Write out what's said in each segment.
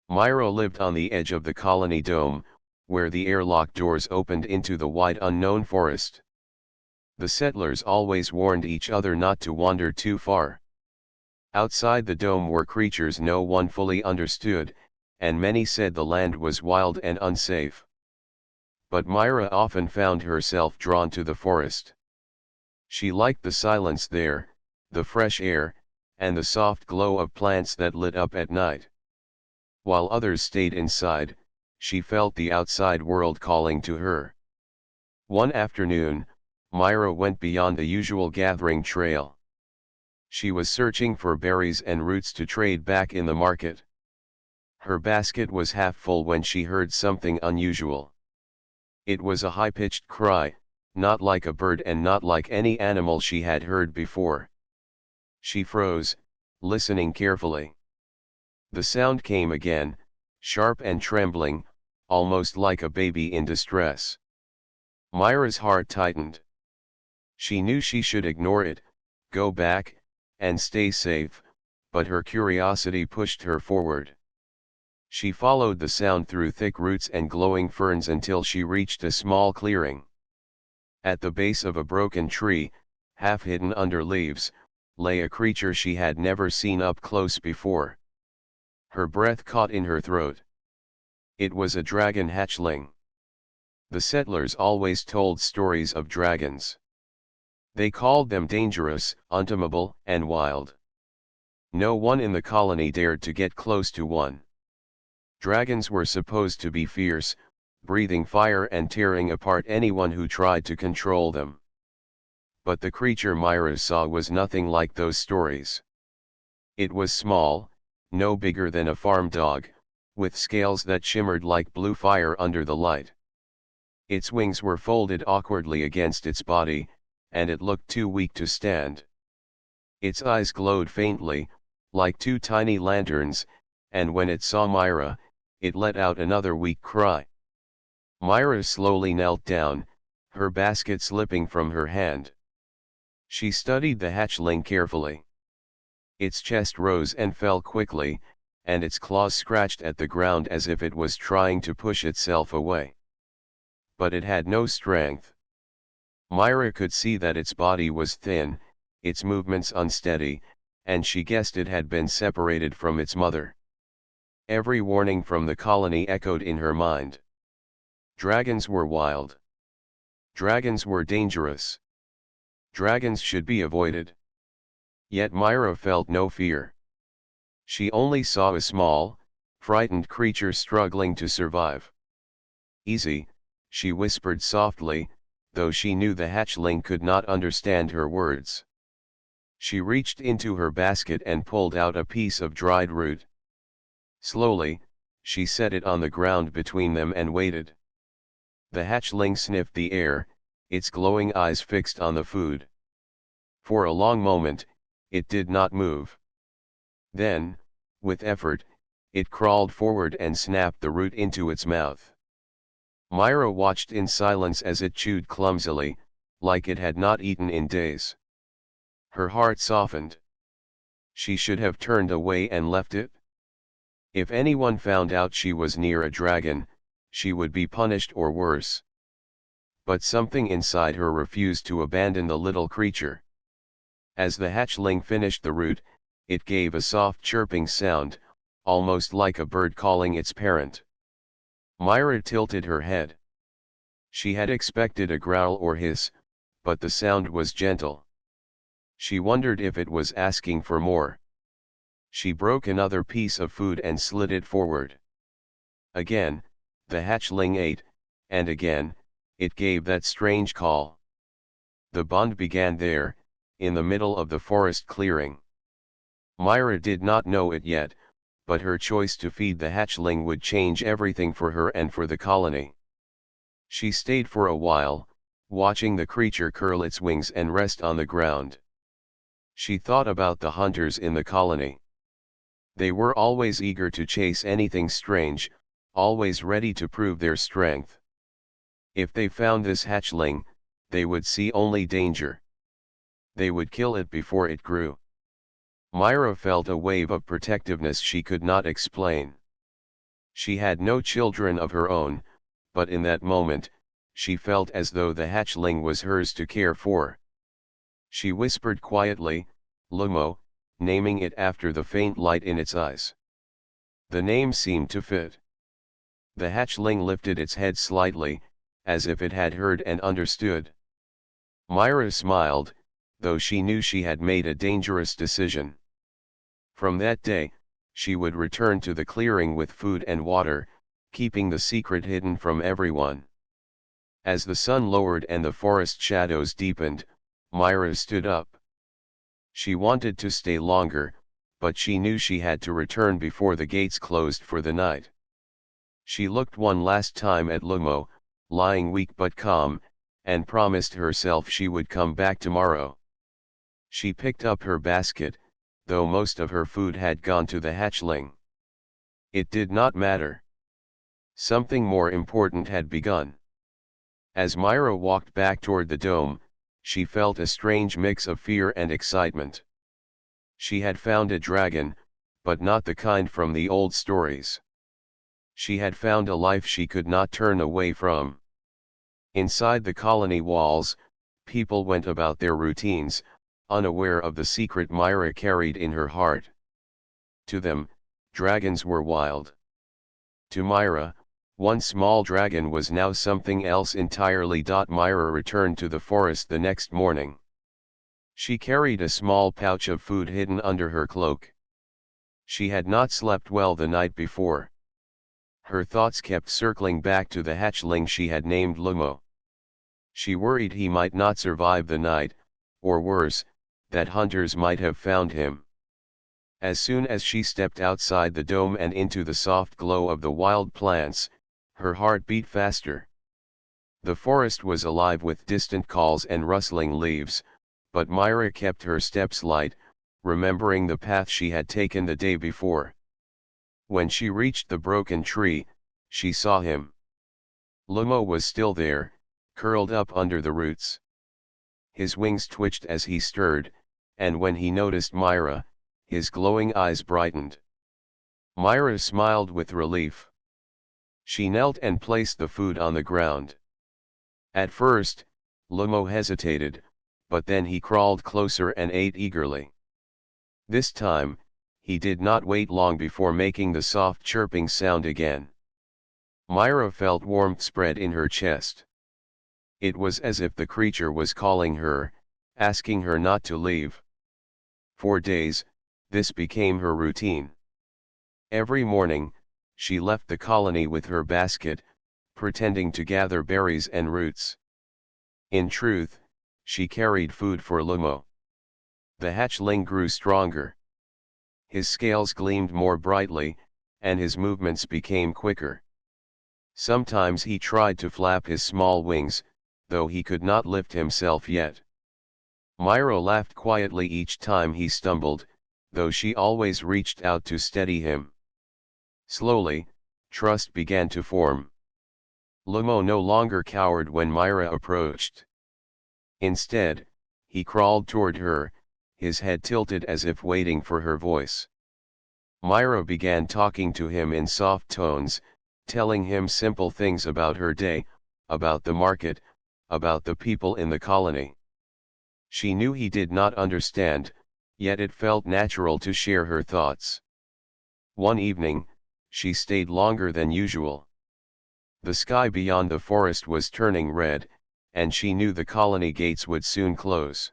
Myra lived on the edge of the colony dome, where the airlock doors opened into the wide unknown forest. The settlers always warned each other not to wander too far. Outside the dome were creatures no one fully understood, and many said the land was wild and unsafe. But Myra often found herself drawn to the forest. She liked the silence there, the fresh air, and the soft glow of plants that lit up at night. While others stayed inside, she felt the outside world calling to her. One afternoon, Myra went beyond the usual gathering trail. She was searching for berries and roots to trade back in the market. Her basket was half full when she heard something unusual. It was a high-pitched cry, not like a bird and not like any animal she had heard before. She froze, listening carefully. The sound came again, sharp and trembling, almost like a baby in distress. Myra's heart tightened. She knew she should ignore it, go back, and stay safe, but her curiosity pushed her forward. She followed the sound through thick roots and glowing ferns until she reached a small clearing. At the base of a broken tree, half hidden under leaves, lay a creature she had never seen up close before. Her breath caught in her throat. It was a dragon hatchling. The settlers always told stories of dragons. They called them dangerous, untamable, and wild. No one in the colony dared to get close to one. Dragons were supposed to be fierce, breathing fire and tearing apart anyone who tried to control them. But the creature Myra saw was nothing like those stories. It was small, no bigger than a farm dog, with scales that shimmered like blue fire under the light. Its wings were folded awkwardly against its body, and it looked too weak to stand. Its eyes glowed faintly, like two tiny lanterns, and when it saw Myra, it let out another weak cry. Myra slowly knelt down, her basket slipping from her hand. She studied the hatchling carefully. Its chest rose and fell quickly, and its claws scratched at the ground as if it was trying to push itself away. But it had no strength. Myra could see that its body was thin, its movements unsteady, and she guessed it had been separated from its mother. Every warning from the colony echoed in her mind. Dragons were wild. Dragons were dangerous. Dragons should be avoided. Yet Myra felt no fear. She only saw a small, frightened creature struggling to survive. "Easy," she whispered softly, though she knew the hatchling could not understand her words. She reached into her basket and pulled out a piece of dried root. Slowly, she set it on the ground between them and waited. The hatchling sniffed the air, its glowing eyes fixed on the food. For a long moment, it did not move. Then, with effort, it crawled forward and snapped the root into its mouth. Myra watched in silence as it chewed clumsily, like it had not eaten in days. Her heart softened. She should have turned away and left it. If anyone found out she was near a dragon, she would be punished or worse. But something inside her refused to abandon the little creature. As the hatchling finished the root, it gave a soft chirping sound, almost like a bird calling its parent. Myra tilted her head. She had expected a growl or hiss, but the sound was gentle. She wondered if it was asking for more. She broke another piece of food and slid it forward. Again, the hatchling ate, and again, it gave that strange call. The bond began there, in the middle of the forest clearing. Myra did not know it yet, but her choice to feed the hatchling would change everything for her and for the colony. She stayed for a while, watching the creature curl its wings and rest on the ground. She thought about the hunters in the colony. They were always eager to chase anything strange, always ready to prove their strength. If they found this hatchling, they would see only danger. They would kill it before it grew. Myra felt a wave of protectiveness she could not explain. She had no children of her own, but in that moment, she felt as though the hatchling was hers to care for. She whispered quietly, "Lumo," naming it after the faint light in its eyes. The name seemed to fit. The hatchling lifted its head slightly, as if it had heard and understood. Myra smiled, though she knew she had made a dangerous decision. From that day, she would return to the clearing with food and water, keeping the secret hidden from everyone. As the sun lowered and the forest shadows deepened, Myra stood up. She wanted to stay longer, but she knew she had to return before the gates closed for the night. She looked one last time at Lumo, lying weak but calm, and promised herself she would come back tomorrow. She picked up her basket, though most of her food had gone to the hatchling. It did not matter. Something more important had begun. As Myra walked back toward the dome, she felt a strange mix of fear and excitement. She had found a dragon, but not the kind from the old stories. She had found a life she could not turn away from. Inside the colony walls, people went about their routines, unaware of the secret Myra carried in her heart. To them, dragons were wild. To Myra, one small dragon was now something else entirely. Myra returned to the forest the next morning. She carried a small pouch of food hidden under her cloak. She had not slept well the night before. Her thoughts kept circling back to the hatchling she had named Lumo. She worried he might not survive the night, or worse, that hunters might have found him. As soon as she stepped outside the dome and into the soft glow of the wild plants, her heart beat faster. The forest was alive with distant calls and rustling leaves, but Myra kept her steps light, remembering the path she had taken the day before. When she reached the broken tree, she saw him. Lumo was still there, curled up under the roots. His wings twitched as he stirred, and when he noticed Myra, his glowing eyes brightened. Myra smiled with relief. She knelt and placed the food on the ground. At first, Lumo hesitated, but then he crawled closer and ate eagerly. This time, he did not wait long before making the soft chirping sound again. Myra felt warmth spread in her chest. It was as if the creature was calling her, asking her not to leave. For days, this became her routine. Every morning, she left the colony with her basket, pretending to gather berries and roots. In truth, she carried food for Lumo. The hatchling grew stronger. His scales gleamed more brightly, and his movements became quicker. Sometimes he tried to flap his small wings, though he could not lift himself yet. Myra laughed quietly each time he stumbled, though she always reached out to steady him. Slowly, trust began to form. Lumo no longer cowered when Myra approached. Instead, he crawled toward her, his head tilted as if waiting for her voice. Myra began talking to him in soft tones, telling him simple things about her day, about the market, about the people in the colony. She knew he did not understand, yet it felt natural to share her thoughts. One evening, she stayed longer than usual. The sky beyond the forest was turning red, and she knew the colony gates would soon close.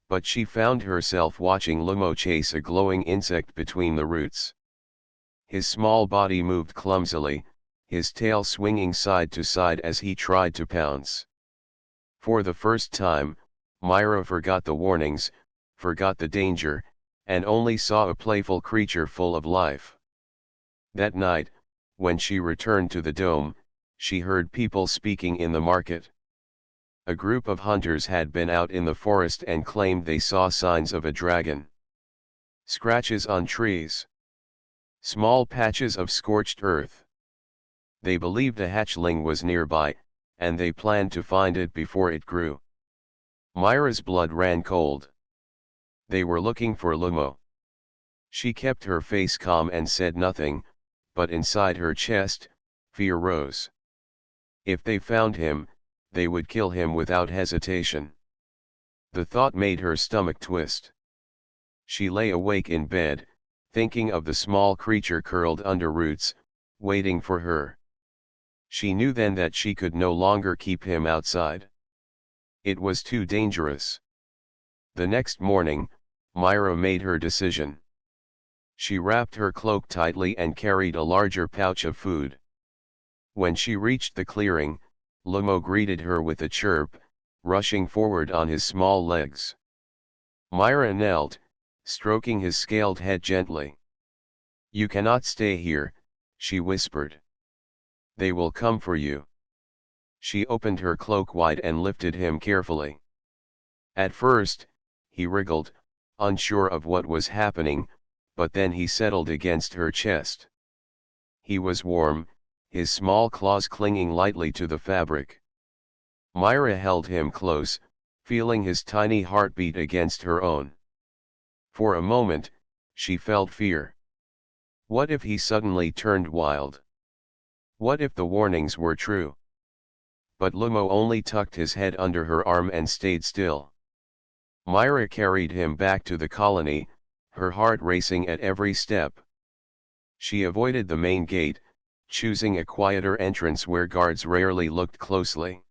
But she found herself watching Lumo chase a glowing insect between the roots. His small body moved clumsily, his tail swinging side to side as he tried to pounce. For the first time, Myra forgot the warnings, forgot the danger, and only saw a playful creature full of life. That night, when she returned to the dome, she heard people speaking in the market. A group of hunters had been out in the forest and claimed they saw signs of a dragon. Scratches on trees. Small patches of scorched earth. They believed a hatchling was nearby, and they planned to find it before it grew. Myra's blood ran cold. They were looking for Lumo. She kept her face calm and said nothing, but inside her chest, fear rose. If they found him, they would kill him without hesitation. The thought made her stomach twist. She lay awake in bed, thinking of the small creature curled under roots, waiting for her. She knew then that she could no longer keep him outside. It was too dangerous. The next morning, Myra made her decision. She wrapped her cloak tightly and carried a larger pouch of food. When she reached the clearing, Lumo greeted her with a chirp, rushing forward on his small legs. Myra knelt, stroking his scaled head gently. "You cannot stay here," she whispered. "They will come for you." She opened her cloak wide and lifted him carefully. At first, he wriggled, unsure of what was happening, but then he settled against her chest. He was warm, his small claws clinging lightly to the fabric. Myra held him close, feeling his tiny heartbeat against her own. For a moment, she felt fear. What if he suddenly turned wild? What if the warnings were true? But Lumo only tucked his head under her arm and stayed still. Myra carried him back to the colony, her heart racing at every step. She avoided the main gate, choosing a quieter entrance where guards rarely looked closely.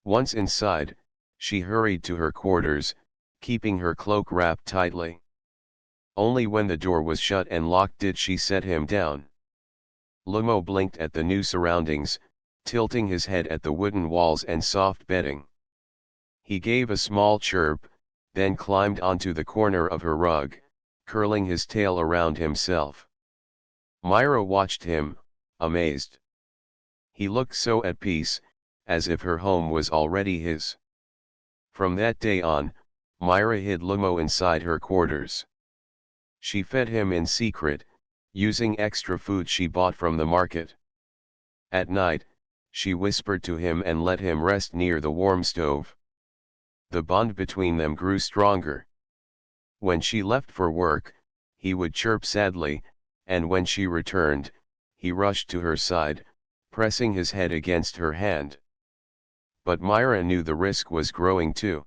Once inside, she hurried to her quarters, keeping her cloak wrapped tightly. Only when the door was shut and locked did she set him down. Lumo blinked at the new surroundings, tilting his head at the wooden walls and soft bedding. He gave a small chirp, then climbed onto the corner of her rug, curling his tail around himself. Myra watched him, amazed. He looked so at peace, as if her home was already his. From that day on, Myra hid Lumo inside her quarters. She fed him in secret, using extra food she bought from the market. At night, she whispered to him and let him rest near the warm stove. The bond between them grew stronger. When she left for work, he would chirp sadly, and when she returned, he rushed to her side, pressing his head against her hand. But Myra knew the risk was growing too.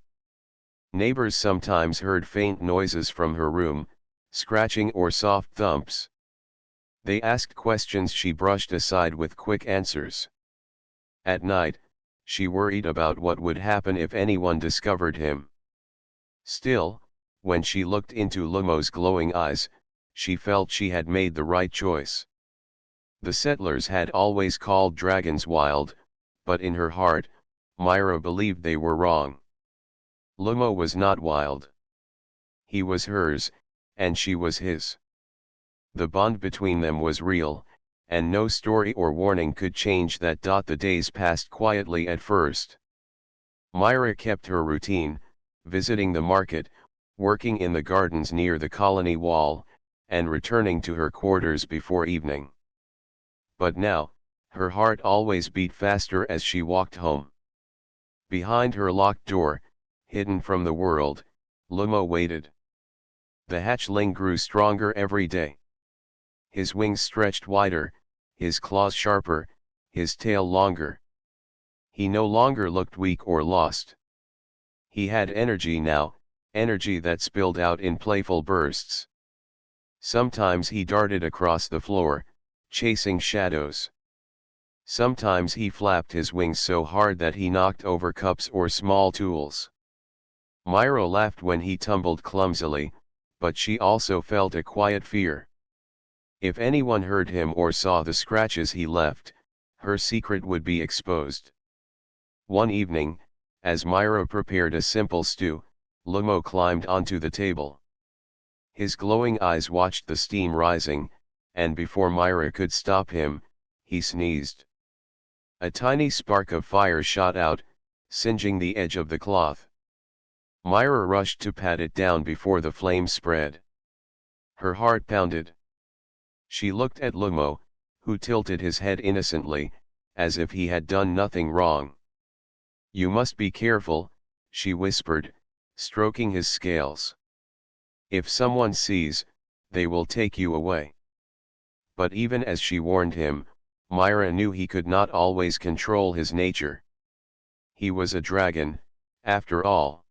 Neighbors sometimes heard faint noises from her room, scratching or soft thumps. They asked questions she brushed aside with quick answers. At night, she worried about what would happen if anyone discovered him. Still, when she looked into Lumo's glowing eyes, she felt she had made the right choice. The settlers had always called dragons wild, but in her heart, Myra believed they were wrong. Lumo was not wild. He was hers, and she was his. The bond between them was real, and no story or warning could change that. The days passed quietly at first. Myra kept her routine, visiting the market, working in the gardens near the colony wall, and returning to her quarters before evening. But now, her heart always beat faster as she walked home. Behind her locked door, hidden from the world, Lumo waited. The hatchling grew stronger every day. His wings stretched wider, his claws sharper, his tail longer. He no longer looked weak or lost. He had energy now, energy that spilled out in playful bursts. Sometimes he darted across the floor, chasing shadows. Sometimes he flapped his wings so hard that he knocked over cups or small tools. Myra laughed when he tumbled clumsily, but she also felt a quiet fear. If anyone heard him or saw the scratches he left, her secret would be exposed. One evening, as Myra prepared a simple stew, Lumo climbed onto the table. His glowing eyes watched the steam rising, and before Myra could stop him, he sneezed. A tiny spark of fire shot out, singeing the edge of the cloth. Myra rushed to pat it down before the flame spread. Her heart pounded. She looked at Lumo, who tilted his head innocently, as if he had done nothing wrong. "You must be careful," she whispered, stroking his scales. "If someone sees, they will take you away." But even as she warned him, Myra knew he could not always control his nature. He was a dragon, after all.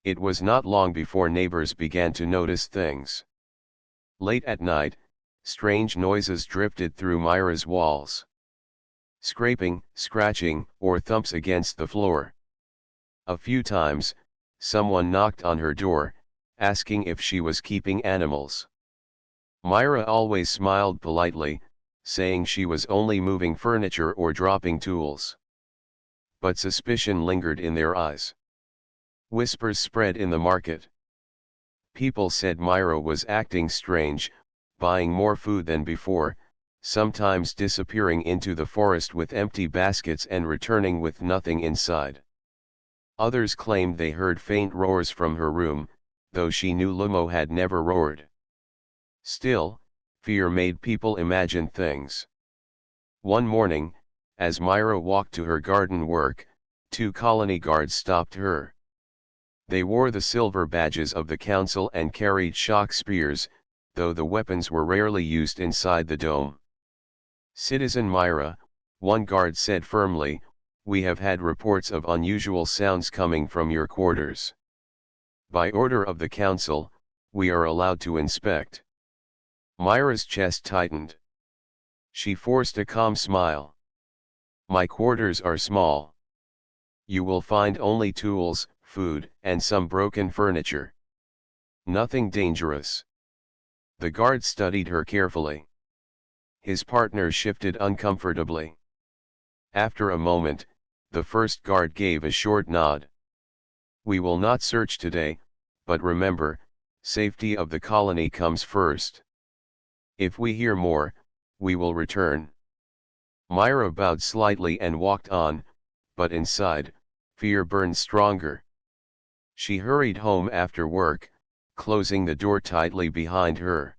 It was not long before neighbors began to notice things. Late at night, strange noises drifted through Myra's walls. Scraping, scratching, or thumps against the floor. A few times, someone knocked on her door, asking if she was keeping animals. Myra always smiled politely, saying she was only moving furniture or dropping tools. But suspicion lingered in their eyes. Whispers spread in the market. People said Myra was acting strange, buying more food than before, sometimes disappearing into the forest with empty baskets and returning with nothing inside. Others claimed they heard faint roars from her room, though she knew Lumo had never roared. Still, fear made people imagine things. One morning, as Myra walked to her garden work, 2 colony guards stopped her. They wore the silver badges of the council and carried shock spears, though the weapons were rarely used inside the dome. "Citizen Myra," one guard said firmly, "we have had reports of unusual sounds coming from your quarters. By order of the council, we are allowed to inspect." Myra's chest tightened. She forced a calm smile. "My quarters are small. You will find only tools, food, and some broken furniture. Nothing dangerous." The guard studied her carefully. His partner shifted uncomfortably. After a moment, the first guard gave a short nod. "We will not search today, but remember, safety of the colony comes first. If we hear more, we will return." Myra bowed slightly and walked on, but inside, fear burned stronger. She hurried home after work, closing the door tightly behind her.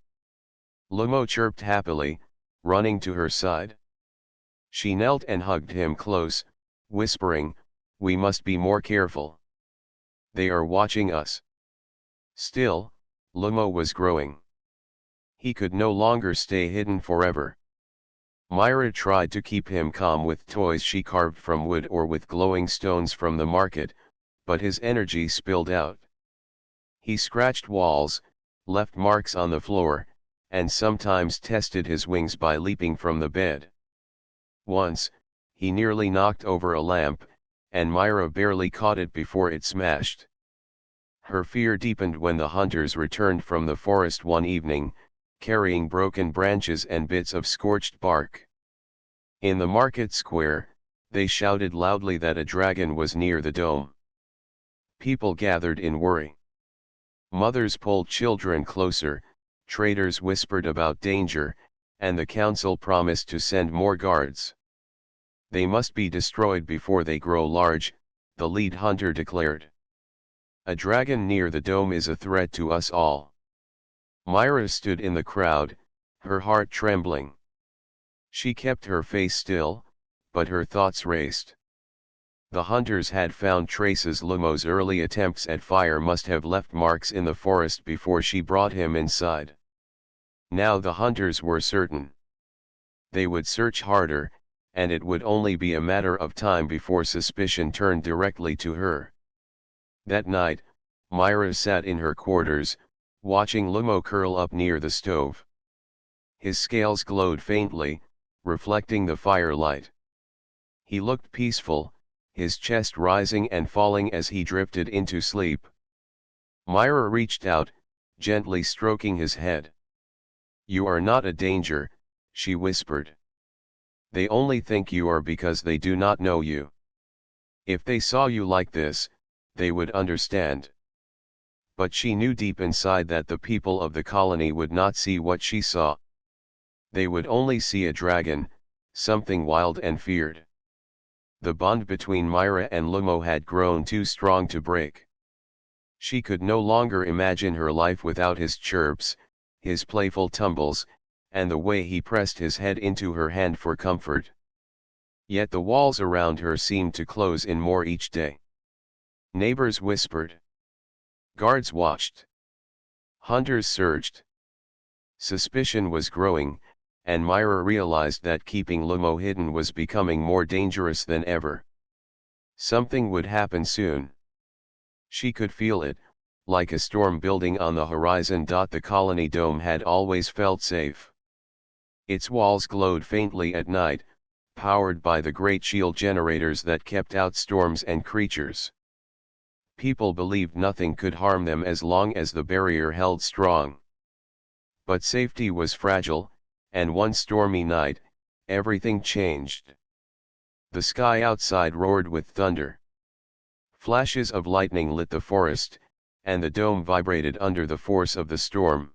Lumo chirped happily, running to her side. She knelt and hugged him close, whispering, "We must be more careful. They are watching us." Still, Lumo was growing. He could no longer stay hidden forever. Myra tried to keep him calm with toys she carved from wood or with glowing stones from the market, but his energy spilled out. He scratched walls, left marks on the floor, and sometimes tested his wings by leaping from the bed. Once, he nearly knocked over a lamp, and Myra barely caught it before it smashed. Her fear deepened when the hunters returned from the forest one evening, carrying broken branches and bits of scorched bark. In the market square, they shouted loudly that a dragon was near the dome. People gathered in worry. Mothers pulled children closer, traders whispered about danger, and the council promised to send more guards. "They must be destroyed before they grow large," the lead hunter declared. "A dragon near the dome is a threat to us all." Myra stood in the crowd, her heart trembling. She kept her face still, but her thoughts raced. The hunters had found traces. Lumo's early attempts at fire must have left marks in the forest before she brought him inside. Now the hunters were certain. They would search harder, and it would only be a matter of time before suspicion turned directly to her. That night, Myra sat in her quarters, watching Lumo curl up near the stove. His scales glowed faintly, reflecting the firelight. He looked peaceful, his chest rising and falling as he drifted into sleep. Myra reached out, gently stroking his head. "You are not a danger," she whispered. "They only think you are because they do not know you. If they saw you like this, they would understand." But she knew deep inside that the people of the colony would not see what she saw. They would only see a dragon, something wild and feared. The bond between Myra and Lumo had grown too strong to break. She could no longer imagine her life without his chirps, his playful tumbles, and the way he pressed his head into her hand for comfort. Yet the walls around her seemed to close in more each day. Neighbors whispered. Guards watched. Hunters searched. Suspicion was growing, and Myra realized that keeping Lumo hidden was becoming more dangerous than ever. Something would happen soon. She could feel it, like a storm building on the horizon. The colony dome had always felt safe. Its walls glowed faintly at night, powered by the great shield generators that kept out storms and creatures. People believed nothing could harm them as long as the barrier held strong. But safety was fragile, and one stormy night, everything changed. The sky outside roared with thunder. Flashes of lightning lit the forest, and the dome vibrated under the force of the storm.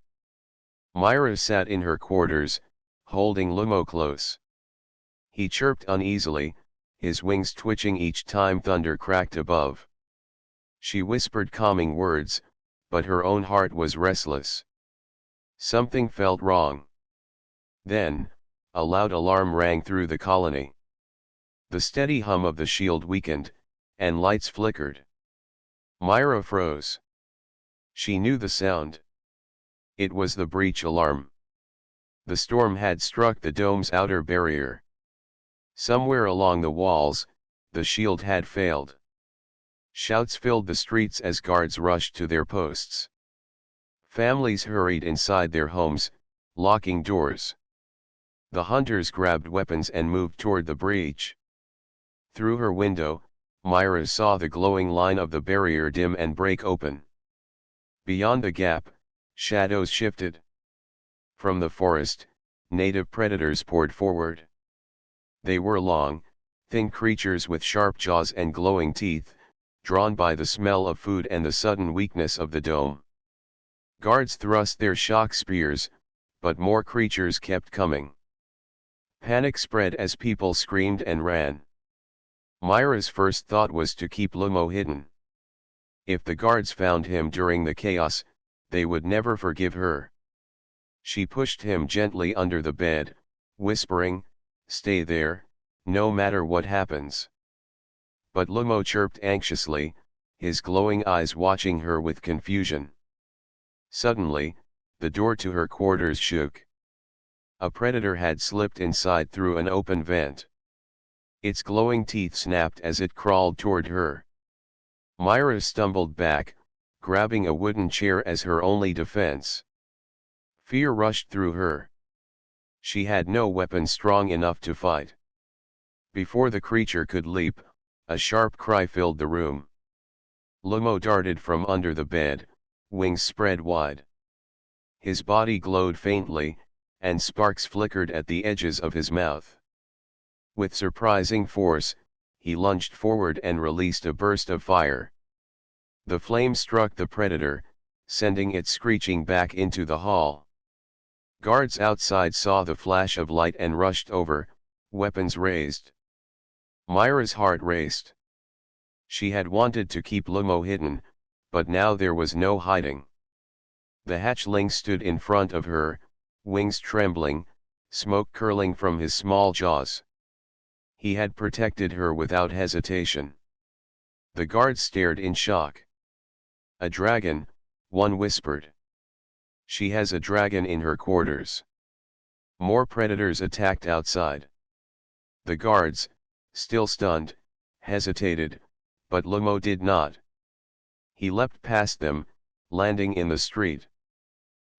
Myra sat in her quarters, holding Lumo close. He chirped uneasily, his wings twitching each time thunder cracked above. She whispered calming words, but her own heart was restless. Something felt wrong. Then, a loud alarm rang through the colony. The steady hum of the shield weakened, and lights flickered. Myra froze. She knew the sound. It was the breach alarm. The storm had struck the dome's outer barrier. Somewhere along the walls, the shield had failed. Shouts filled the streets as guards rushed to their posts. Families hurried inside their homes, locking doors. The hunters grabbed weapons and moved toward the breach. Through her window, Myra saw the glowing line of the barrier dim and break open. Beyond the gap, shadows shifted. From the forest, native predators poured forward. They were long, thin creatures with sharp jaws and glowing teeth, drawn by the smell of food and the sudden weakness of the dome. Guards thrust their shock spears, but more creatures kept coming. Panic spread as people screamed and ran. Myra's first thought was to keep Lumo hidden. If the guards found him during the chaos, they would never forgive her. She pushed him gently under the bed, whispering, "Stay there, no matter what happens." But Lumo chirped anxiously, his glowing eyes watching her with confusion. Suddenly, the door to her quarters shook. A predator had slipped inside through an open vent. Its glowing teeth snapped as it crawled toward her. Myra stumbled back, grabbing a wooden chair as her only defense. Fear rushed through her. She had no weapon strong enough to fight. Before the creature could leap, a sharp cry filled the room. Lumo darted from under the bed, wings spread wide. His body glowed faintly, and sparks flickered at the edges of his mouth. With surprising force, he lunged forward and released a burst of fire. The flame struck the predator, sending it screeching back into the hall. Guards outside saw the flash of light and rushed over, weapons raised. Myra's heart raced. She had wanted to keep Lumo hidden, but now there was no hiding. The hatchling stood in front of her, wings trembling, smoke curling from his small jaws. He had protected her without hesitation. The guards stared in shock. "A dragon," one whispered. "She has a dragon in her quarters." More predators attacked outside. The guards, still stunned, hesitated, but Lumo did not. He leapt past them, landing in the street.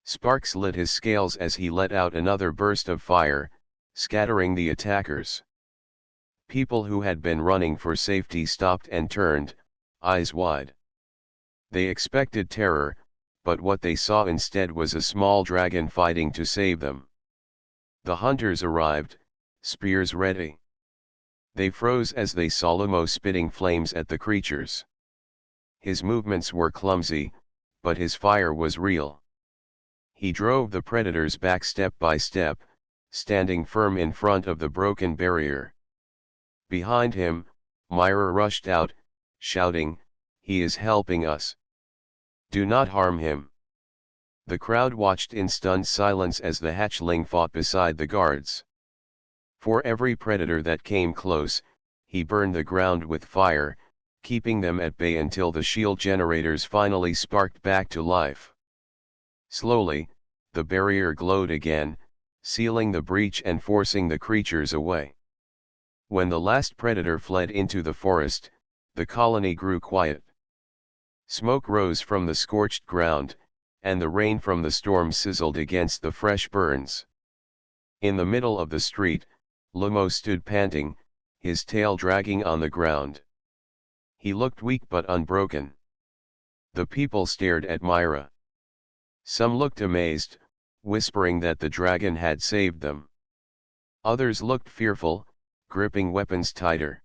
Sparks lit his scales as he let out another burst of fire, scattering the attackers. People who had been running for safety stopped and turned, eyes wide. They expected terror, but what they saw instead was a small dragon fighting to save them. The hunters arrived, spears ready. They froze as they saw Lumo spitting flames at the creatures. His movements were clumsy, but his fire was real. He drove the predators back step by step, standing firm in front of the broken barrier. Behind him, Myra rushed out, shouting, "He is helping us. Do not harm him." The crowd watched in stunned silence as the hatchling fought beside the guards. For every predator that came close, he burned the ground with fire, keeping them at bay until the shield generators finally sparked back to life. Slowly, the barrier glowed again, sealing the breach and forcing the creatures away. When the last predator fled into the forest, the colony grew quiet. Smoke rose from the scorched ground, and the rain from the storm sizzled against the fresh burns. In the middle of the street, Lumo stood panting, his tail dragging on the ground. He looked weak but unbroken. The people stared at Myra. Some looked amazed, whispering that the dragon had saved them. Others looked fearful, gripping weapons tighter.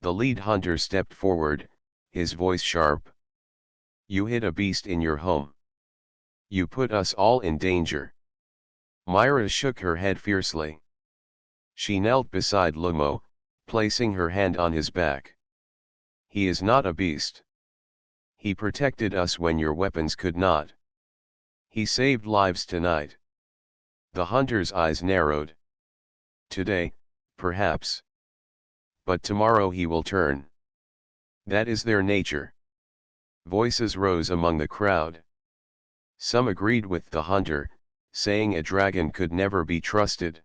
The lead hunter stepped forward, his voice sharp. "You hid a beast in your home. You put us all in danger." Myra shook her head fiercely. She knelt beside Lumo, placing her hand on his back. "He is not a beast. He protected us when your weapons could not. He saved lives tonight." The hunter's eyes narrowed. "Today, perhaps. But tomorrow he will turn. That is their nature." Voices rose among the crowd. Some agreed with the hunter, saying a dragon could never be trusted.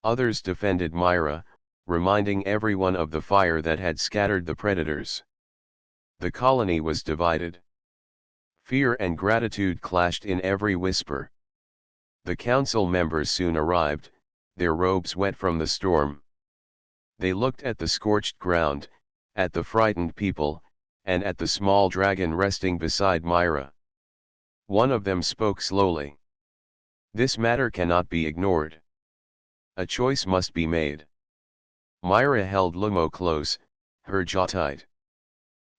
Others defended Myra, reminding everyone of the fire that had scattered the predators. The colony was divided. Fear and gratitude clashed in every whisper. The council members soon arrived, their robes wet from the storm. They looked at the scorched ground, at the frightened people, and at the small dragon resting beside Myra. One of them spoke slowly. "This matter cannot be ignored. A choice must be made." Myra held Lumo close, her jaw tight.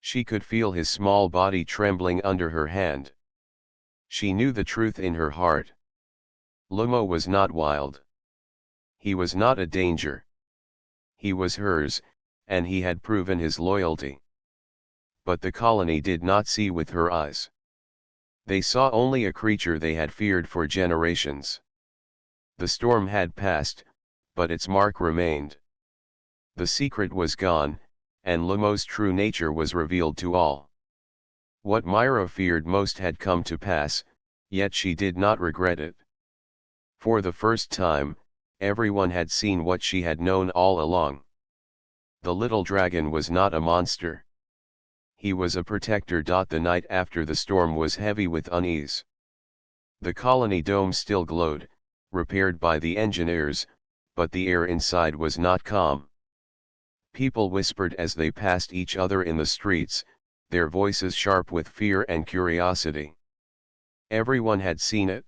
She could feel his small body trembling under her hand. She knew the truth in her heart. Lumo was not wild. He was not a danger. He was hers, and he had proven his loyalty. But the colony did not see with her eyes. They saw only a creature they had feared for generations. The storm had passed, but its mark remained. The secret was gone, and Lumo's true nature was revealed to all. What Myra feared most had come to pass, yet she did not regret it. For the first time, everyone had seen what she had known all along. The little dragon was not a monster. He was a protector. The night after the storm was heavy with unease. The colony dome still glowed, repaired by the engineers, but the air inside was not calm. People whispered as they passed each other in the streets, their voices sharp with fear and curiosity. Everyone had seen it.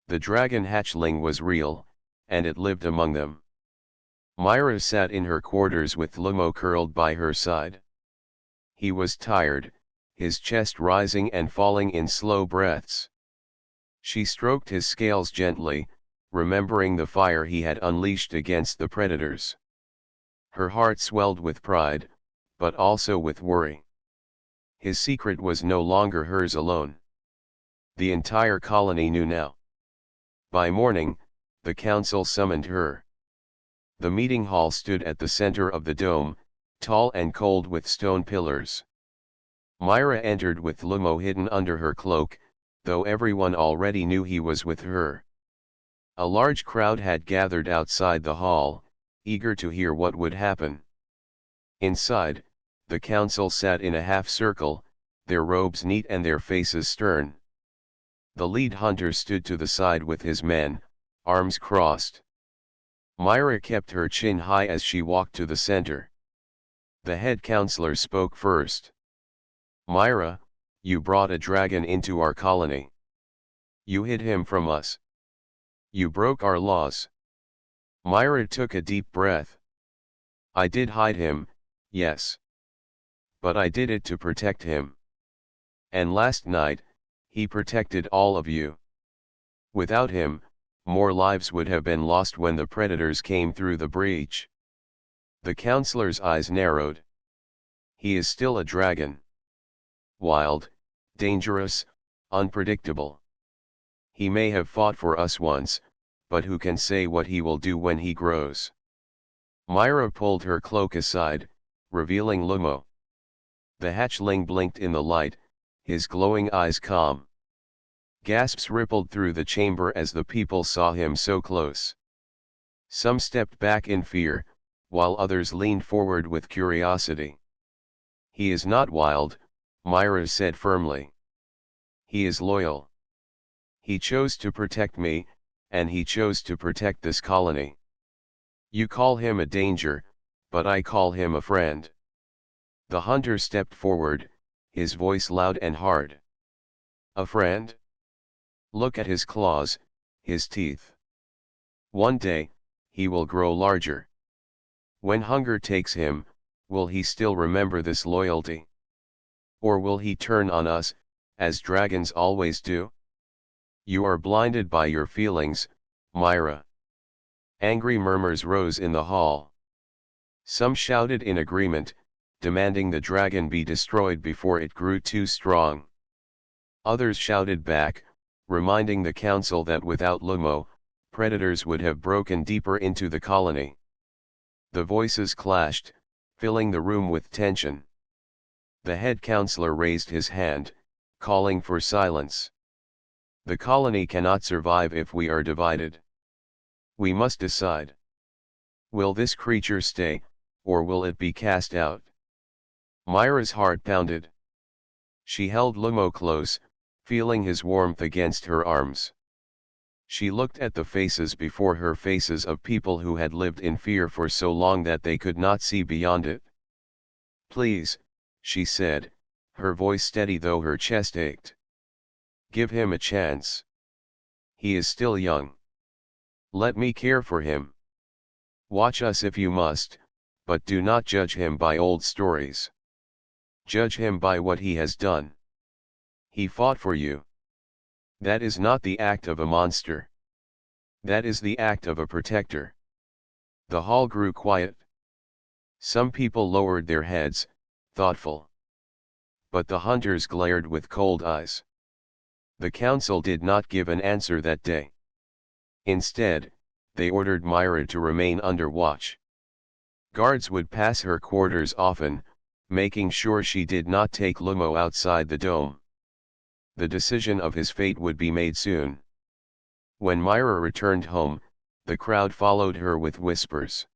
The dragon hatchling was real, and it lived among them. Myra sat in her quarters with Lumo curled by her side. He was tired, his chest rising and falling in slow breaths. She stroked his scales gently, remembering the fire he had unleashed against the predators. Her heart swelled with pride, but also with worry. His secret was no longer hers alone. The entire colony knew now. By morning, the council summoned her. The meeting hall stood at the center of the dome, tall and cold with stone pillars. Myra entered with Lumo hidden under her cloak, though everyone already knew he was with her. A large crowd had gathered outside the hall, eager to hear what would happen. Inside, the council sat in a half-circle, their robes neat and their faces stern. The lead hunter stood to the side with his men, arms crossed. Myra kept her chin high as she walked to the center. The head counselor spoke first. "Myra, you brought a dragon into our colony. You hid him from us. You broke our laws." Myra took a deep breath. "I did hide him, yes. But I did it to protect him. And last night, he protected all of you. Without him, more lives would have been lost when the predators came through the breach." The counselor's eyes narrowed. "He is still a dragon. Wild, dangerous, unpredictable. He may have fought for us once, but who can say what he will do when he grows?" Myra pulled her cloak aside, revealing Lumo. The hatchling blinked in the light, his glowing eyes calm. Gasps rippled through the chamber as the people saw him so close. Some stepped back in fear, while others leaned forward with curiosity. "He is not wild," Myra said firmly. "He is loyal. He chose to protect me, and he chose to protect this colony. You call him a danger, but I call him a friend." The hunter stepped forward, his voice loud and hard. "A friend? Look at his claws, his teeth. One day, he will grow larger. When hunger takes him, will he still remember this loyalty? Or will he turn on us, as dragons always do?" "You are blinded by your feelings, Myra." Angry murmurs rose in the hall. Some shouted in agreement, demanding the dragon be destroyed before it grew too strong. Others shouted back, reminding the council that without Lumo, predators would have broken deeper into the colony. The voices clashed, filling the room with tension. The head counselor raised his hand, calling for silence. "The colony cannot survive if we are divided. We must decide. Will this creature stay, or will it be cast out?" Myra's heart pounded. She held Lumo close, feeling his warmth against her arms. She looked at the faces before her, faces of people who had lived in fear for so long that they could not see beyond it. "Please," she said, her voice steady though her chest ached. "Give him a chance. He is still young. Let me care for him. Watch us if you must, but do not judge him by old stories. Judge him by what he has done. He fought for you. That is not the act of a monster. That is the act of a protector." The hall grew quiet. Some people lowered their heads, thoughtful. But the hunters glared with cold eyes. The council did not give an answer that day. Instead, they ordered Myra to remain under watch. Guards would pass her quarters often, making sure she did not take Lumo outside the dome. The decision of his fate would be made soon. When Myra returned home, the crowd followed her with whispers.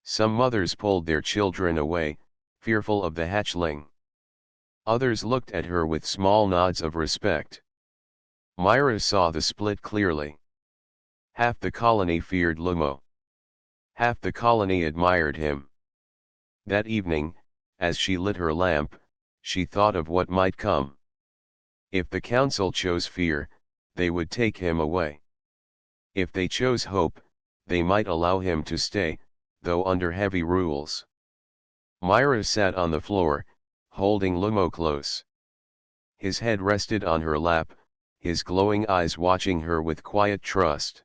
Some mothers pulled their children away, fearful of the hatchling. Others looked at her with small nods of respect. Myra saw the split clearly. Half the colony feared Lumo. Half the colony admired him. That evening, as she lit her lamp, she thought of what might come. If the council chose fear, they would take him away. If they chose hope, they might allow him to stay, though under heavy rules. Myra sat on the floor, holding Lumo close. His head rested on her lap, his glowing eyes watching her with quiet trust.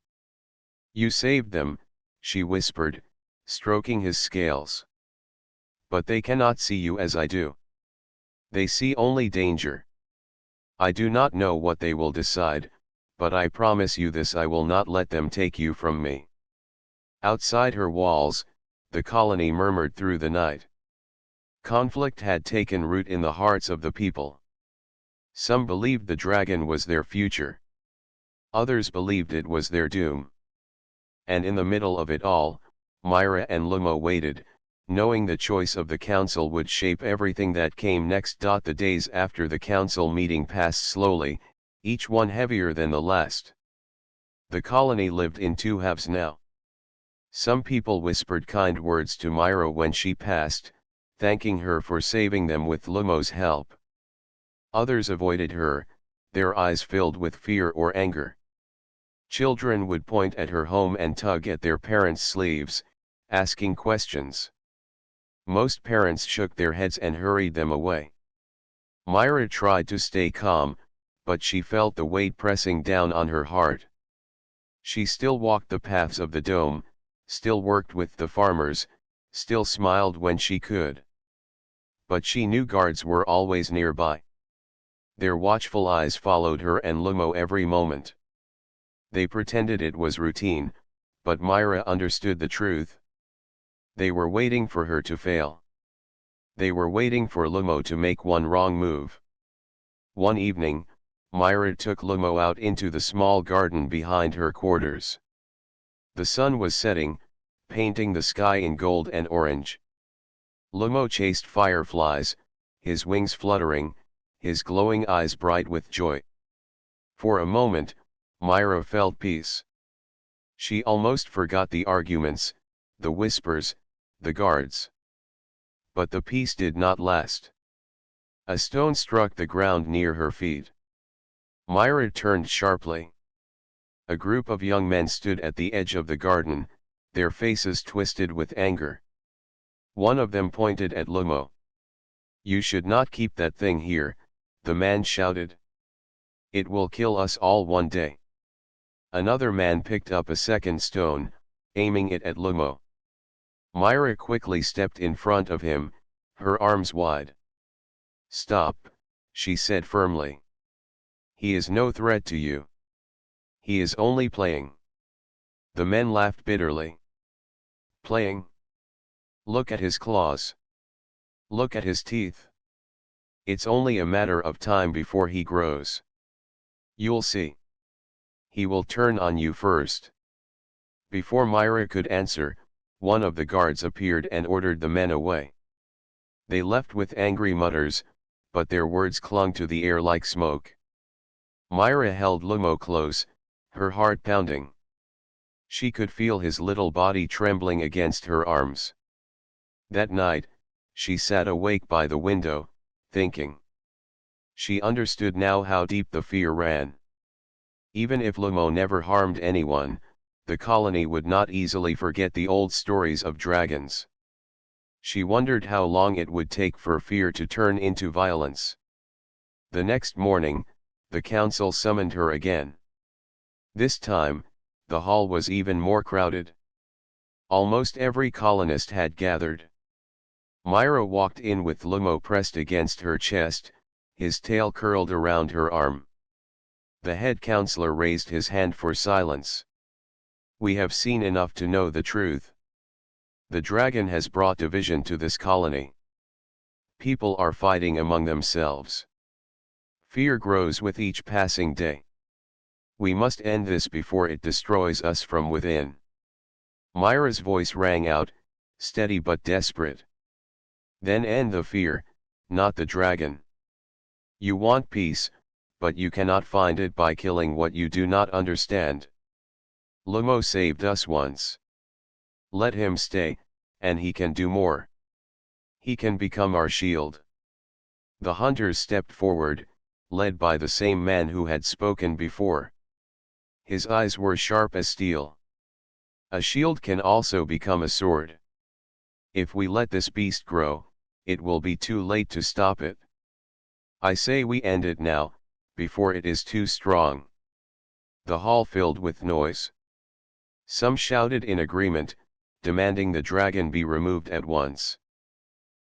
"You saved them," she whispered, stroking his scales. "But they cannot see you as I do. They see only danger. I do not know what they will decide, but I promise you this: I will not let them take you from me." Outside her walls, the colony murmured through the night. Conflict had taken root in the hearts of the people. Some believed the dragon was their future. Others believed it was their doom. And in the middle of it all, Myra and Lumo waited, knowing the choice of the council would shape everything that came next. The days after the council meeting passed slowly, each one heavier than the last. The colony lived in two halves now. Some people whispered kind words to Myra when she passed, thanking her for saving them with Lumo's help. Others avoided her, their eyes filled with fear or anger. Children would point at her home and tug at their parents' sleeves, asking questions. Most parents shook their heads and hurried them away. Myra tried to stay calm, but she felt the weight pressing down on her heart. She still walked the paths of the dome, still worked with the farmers, still smiled when she could. But she knew guards were always nearby. Their watchful eyes followed her and Lumo every moment. They pretended it was routine, but Myra understood the truth. They were waiting for her to fail. They were waiting for Lumo to make one wrong move. One evening, Myra took Lumo out into the small garden behind her quarters. The sun was setting, painting the sky in gold and orange. Lumo chased fireflies, his wings fluttering, his glowing eyes bright with joy. For a moment, Myra felt peace. She almost forgot the arguments, the whispers, the guards. But the peace did not last. A stone struck the ground near her feet. Myra turned sharply. A group of young men stood at the edge of the garden, their faces twisted with anger. One of them pointed at Lumo. "You should not keep that thing here," the man shouted. "It will kill us all one day." Another man picked up a second stone, aiming it at Lumo. Myra quickly stepped in front of him, her arms wide. "Stop," she said firmly. "He is no threat to you. He is only playing." The men laughed bitterly. "Playing? Look at his claws. Look at his teeth. It's only a matter of time before he grows. You'll see. He will turn on you first." Before Myra could answer, one of the guards appeared and ordered the men away. They left with angry mutters, but their words clung to the air like smoke. Myra held Lumo close, her heart pounding. She could feel his little body trembling against her arms. That night, she sat awake by the window, thinking. She understood now how deep the fear ran. Even if Lumo never harmed anyone, the colony would not easily forget the old stories of dragons. She wondered how long it would take for fear to turn into violence. The next morning, the council summoned her again. This time, the hall was even more crowded. Almost every colonist had gathered. Myra walked in with Lumo pressed against her chest, his tail curled around her arm. The head counselor raised his hand for silence. "We have seen enough to know the truth. The dragon has brought division to this colony. People are fighting among themselves. Fear grows with each passing day. We must end this before it destroys us from within." Myra's voice rang out, steady but desperate. "Then end the fear, not the dragon. You want peace, but you cannot find it by killing what you do not understand. Lumo saved us once. Let him stay, and he can do more. He can become our shield." The hunters stepped forward, led by the same man who had spoken before. His eyes were sharp as steel. "A shield can also become a sword. If we let this beast grow, it will be too late to stop it. I say we end it now, before it is too strong." The hall filled with noise. Some shouted in agreement, demanding the dragon be removed at once.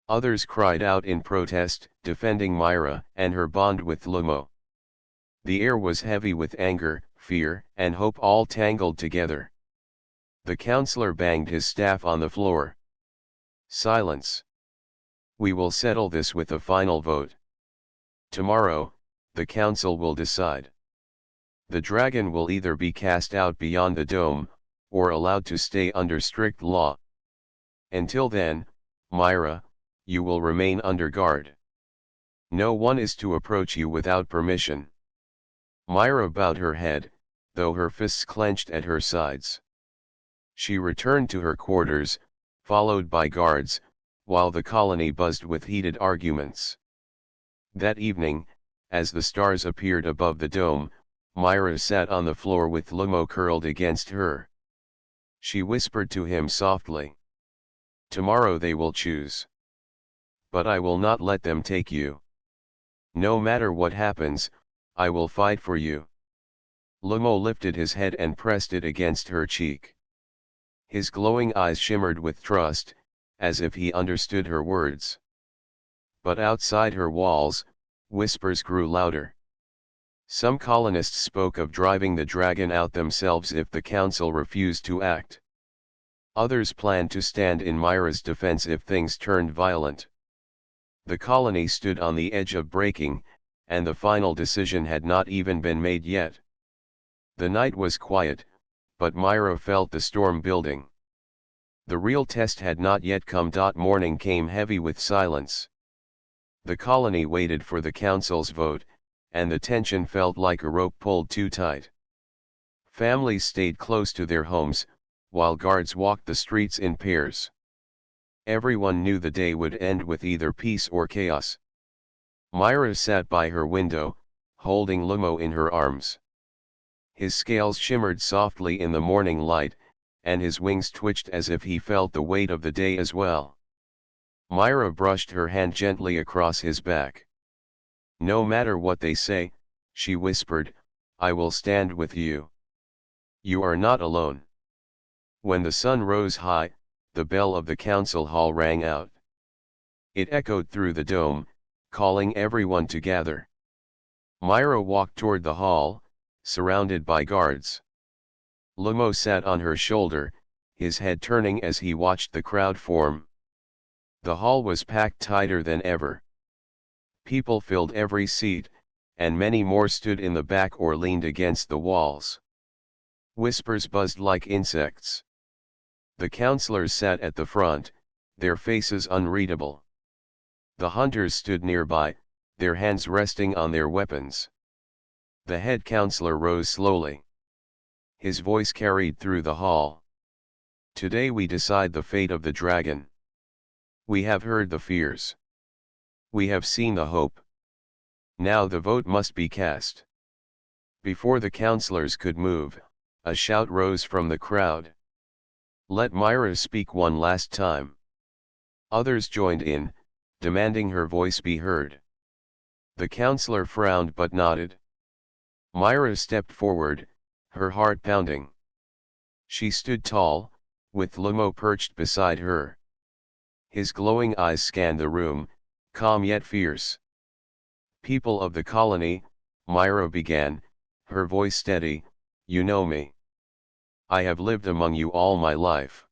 Others cried out in protest, defending Myra and her bond with Lumo. The air was heavy with anger, fear, and hope all tangled together. The counselor banged his staff on the floor. "Silence. We will settle this with a final vote. Tomorrow, the council will decide. The dragon will either be cast out beyond the dome, or allowed to stay under strict law. Until then, Myra, you will remain under guard. No one is to approach you without permission." Myra bowed her head, though her fists clenched at her sides. She returned to her quarters, followed by guards, while the colony buzzed with heated arguments. That evening, as the stars appeared above the dome, Myra sat on the floor with Lumo curled against her. She whispered to him softly. "Tomorrow they will choose. But I will not let them take you. No matter what happens, I will fight for you." Lumo lifted his head and pressed it against her cheek. His glowing eyes shimmered with trust, as if he understood her words. But outside her walls, whispers grew louder. Some colonists spoke of driving the dragon out themselves if the council refused to act. Others planned to stand in Myra's defense if things turned violent. The colony stood on the edge of breaking, and the final decision had not even been made yet. The night was quiet, but Myra felt the storm building. The real test had not yet come. Morning came heavy with silence. The colony waited for the council's vote, and the tension felt like a rope pulled too tight. Families stayed close to their homes, while guards walked the streets in pairs. Everyone knew the day would end with either peace or chaos. Myra sat by her window, holding Lumo in her arms. His scales shimmered softly in the morning light, and his wings twitched as if he felt the weight of the day as well. Myra brushed her hand gently across his back. "No matter what they say," she whispered, "I will stand with you. You are not alone." When the sun rose high, the bell of the council hall rang out. It echoed through the dome, calling everyone to gather. Myra walked toward the hall, surrounded by guards. Lumo sat on her shoulder, his head turning as he watched the crowd form. The hall was packed tighter than ever. People filled every seat, and many more stood in the back or leaned against the walls. Whispers buzzed like insects. The counselors sat at the front, their faces unreadable. The hunters stood nearby, their hands resting on their weapons. The head counselor rose slowly. His voice carried through the hall. "Today we decide the fate of the dragon. We have heard the fears. We have seen the hope. Now the vote must be cast." Before the counselors could move, a shout rose from the crowd. "Let Myra speak one last time." Others joined in, demanding her voice be heard. The counselor frowned but nodded. Myra stepped forward, her heart pounding. She stood tall, with Lumo perched beside her. His glowing eyes scanned the room, calm yet fierce. "People of the colony," Myra began, her voice steady, "you know me. I have lived among you all my life.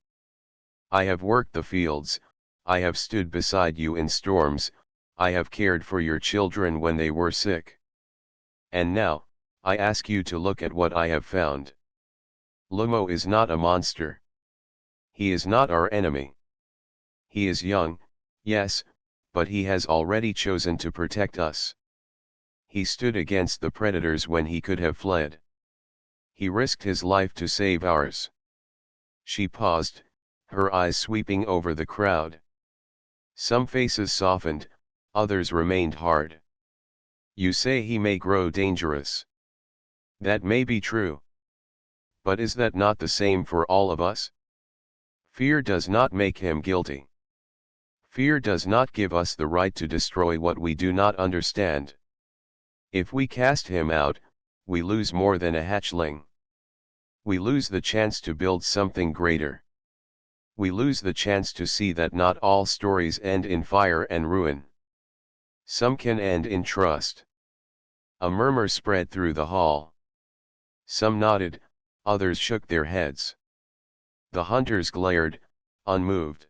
I have worked the fields, I have stood beside you in storms, I have cared for your children when they were sick. And now, I ask you to look at what I have found. Lumo is not a monster. He is not our enemy. He is young, yes, but he has already chosen to protect us. He stood against the predators when he could have fled. He risked his life to save ours." She paused, her eyes sweeping over the crowd. Some faces softened, others remained hard. "You say he may grow dangerous. That may be true. But is that not the same for all of us? Fear does not make him guilty. Fear does not give us the right to destroy what we do not understand. If we cast him out, we lose more than a hatchling. We lose the chance to build something greater. We lose the chance to see that not all stories end in fire and ruin. Some can end in trust." A murmur spread through the hall. Some nodded, others shook their heads. The hunters glared, unmoved.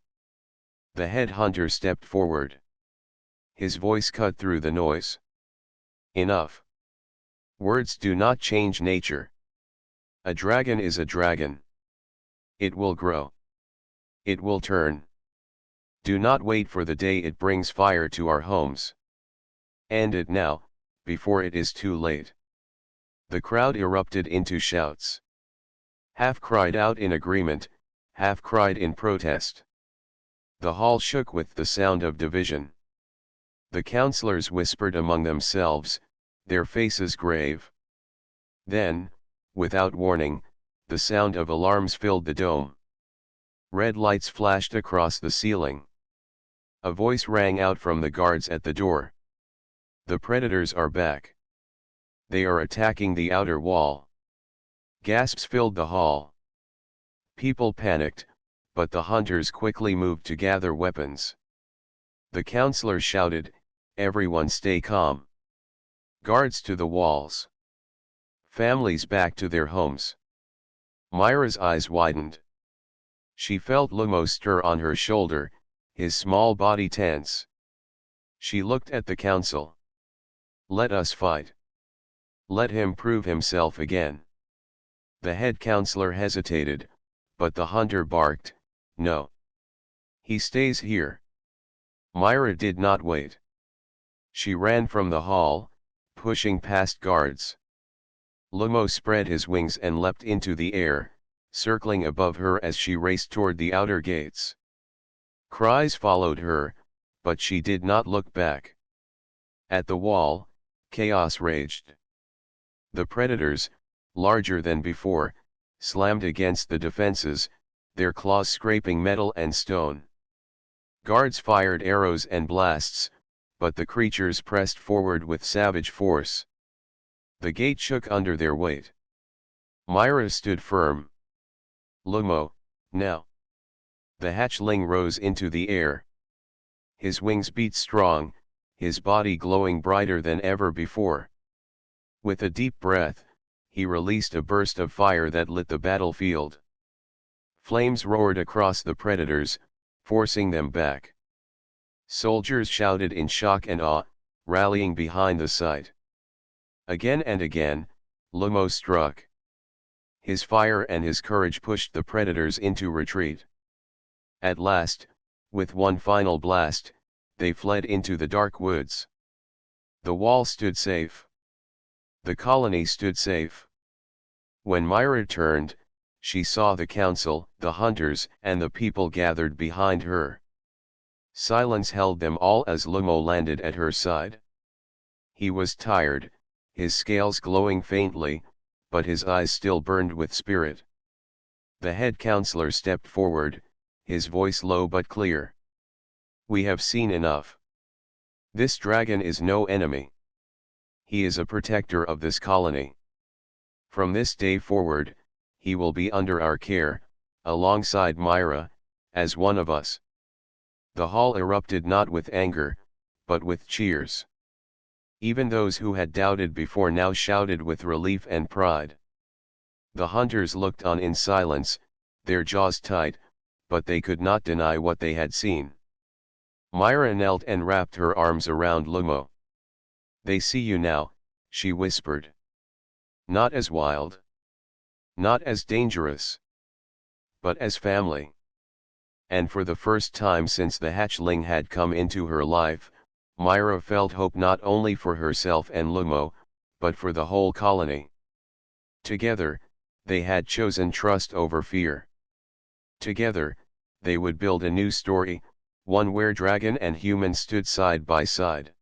The head hunter stepped forward. His voice cut through the noise. "Enough. Words do not change nature. A dragon is a dragon. It will grow. It will turn. Do not wait for the day it brings fire to our homes. End it now, before it is too late." The crowd erupted into shouts. Half cried out in agreement, half cried in protest. The hall shook with the sound of division. The counselors whispered among themselves, their faces grave. Then, without warning, the sound of alarms filled the dome. Red lights flashed across the ceiling. A voice rang out from the guards at the door. "The predators are back. They are attacking the outer wall." Gasps filled the hall. People panicked, but the hunters quickly moved to gather weapons. The counselor shouted, "Everyone stay calm. Guards to the walls. Families back to their homes." Myra's eyes widened. She felt Lumo stir on her shoulder, his small body tense. She looked at the council. Let us fight. Let him prove himself again. The head counselor hesitated, but the hunter barked, no. He stays here. Myra did not wait. She ran from the hall, pushing past guards. Lumo spread his wings and leapt into the air, circling above her as she raced toward the outer gates. Cries followed her, but she did not look back. At the wall, chaos raged. The predators, larger than before, slammed against the defenses, their claws scraping metal and stone. Guards fired arrows and blasts, but the creatures pressed forward with savage force. The gate shook under their weight. Myra stood firm. Lumo, now. The hatchling rose into the air. His wings beat strong, his body glowing brighter than ever before. With a deep breath, he released a burst of fire that lit the battlefield. Flames roared across the predators, forcing them back. Soldiers shouted in shock and awe, rallying behind the sight. Again and again, Lumo struck. His fire and his courage pushed the predators into retreat. At last, with one final blast, they fled into the dark woods. The wall stood safe. The colony stood safe. When Myra turned, she saw the council, the hunters, and the people gathered behind her. Silence held them all as Lumo landed at her side. He was tired, his scales glowing faintly, but his eyes still burned with spirit. The head counselor stepped forward, his voice low but clear. We have seen enough. This dragon is no enemy. He is a protector of this colony. From this day forward, he will be under our care, alongside Myra, as one of us. The hall erupted not with anger, but with cheers. Even those who had doubted before now shouted with relief and pride. The hunters looked on in silence, their jaws tight, but they could not deny what they had seen. Myra knelt and wrapped her arms around Lumo. They see you now, she whispered. Not as wild. Not as dangerous. But as family. And for the first time since the hatchling had come into her life, Myra felt hope not only for herself and Lumo, but for the whole colony. Together, they had chosen trust over fear. Together, they would build a new story, one where dragon and human stood side by side.